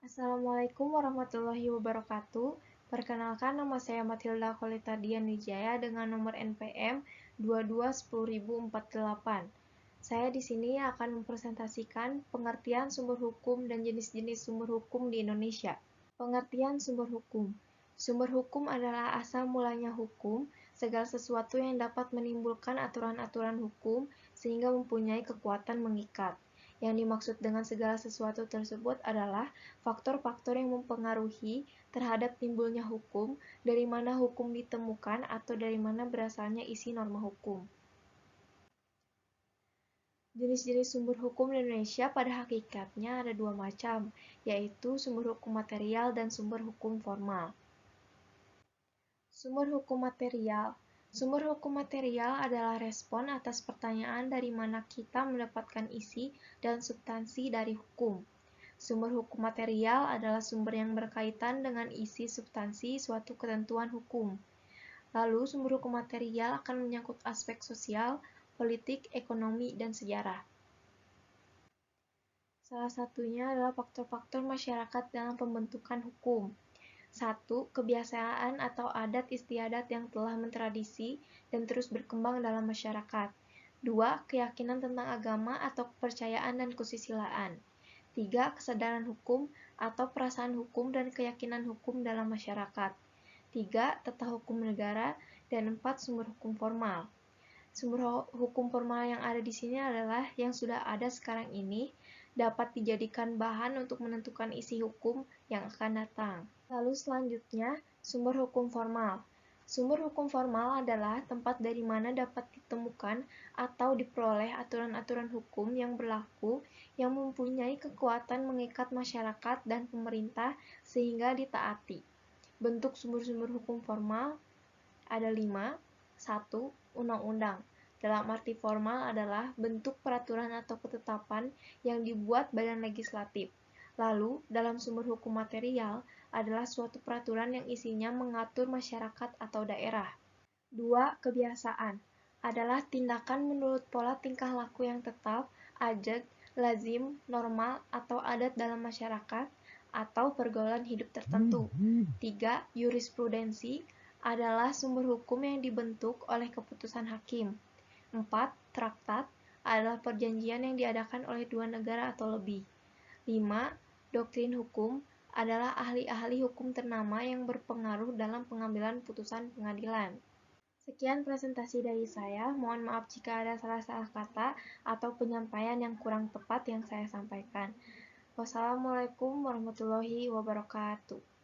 Assalamualaikum warahmatullahi wabarakatuh. Perkenalkan, nama saya Matilda Kolita Dian Wijaya dengan nomor NPM 2210.048. Saya di sini akan mempresentasikan pengertian sumber hukum dan jenis-jenis sumber hukum di Indonesia. Pengertian sumber hukum. Sumber hukum adalah asal mulanya hukum, segala sesuatu yang dapat menimbulkan aturan-aturan hukum sehingga mempunyai kekuatan mengikat. Yang dimaksud dengan segala sesuatu tersebut adalah faktor-faktor yang mempengaruhi terhadap timbulnya hukum, dari mana hukum ditemukan atau dari mana berasalnya isi norma hukum. Jenis-jenis sumber hukum di Indonesia pada hakikatnya ada dua macam, yaitu sumber hukum material dan sumber hukum formal. Sumber hukum material. Sumber hukum material adalah respon atas pertanyaan dari mana kita mendapatkan isi dan substansi dari hukum. Sumber hukum material adalah sumber yang berkaitan dengan isi substansi suatu ketentuan hukum. Lalu, sumber hukum material akan menyangkut aspek sosial, politik, ekonomi, dan sejarah. Salah satunya adalah faktor-faktor masyarakat dalam pembentukan hukum. 1. Kebiasaan atau adat istiadat yang telah mentradisi dan terus berkembang dalam masyarakat. 2. Keyakinan tentang agama atau kepercayaan dan kesusilaan. 3. Kesadaran hukum atau perasaan hukum dan keyakinan hukum dalam masyarakat. 3. Tata hukum negara. Dan 4. Sumber hukum formal. Sumber hukum formal yang ada di sini adalah yang sudah ada sekarang ini, dapat dijadikan bahan untuk menentukan isi hukum yang akan datang. Lalu selanjutnya, sumber hukum formal. Sumber hukum formal adalah tempat dari mana dapat ditemukan atau diperoleh aturan-aturan hukum yang berlaku yang mempunyai kekuatan mengikat masyarakat dan pemerintah sehingga ditaati. Bentuk sumber-sumber hukum formal ada 5. 1. Undang-undang. Dalam arti formal adalah bentuk peraturan atau ketetapan yang dibuat badan legislatif. Lalu, dalam sumber hukum material adalah suatu peraturan yang isinya mengatur masyarakat atau daerah. 2. Kebiasaan adalah tindakan menurut pola tingkah laku yang tetap, ajeg, lazim, normal, atau adat dalam masyarakat atau pergaulan hidup tertentu. 3. Jurisprudensi adalah sumber hukum yang dibentuk oleh keputusan hakim. 4. Traktat adalah perjanjian yang diadakan oleh dua negara atau lebih. 5. Doktrin hukum adalah ahli-ahli hukum ternama yang berpengaruh dalam pengambilan putusan pengadilan. Sekian presentasi dari saya, mohon maaf jika ada salah-salah kata atau penyampaian yang kurang tepat yang saya sampaikan. Wassalamualaikum warahmatullahi wabarakatuh.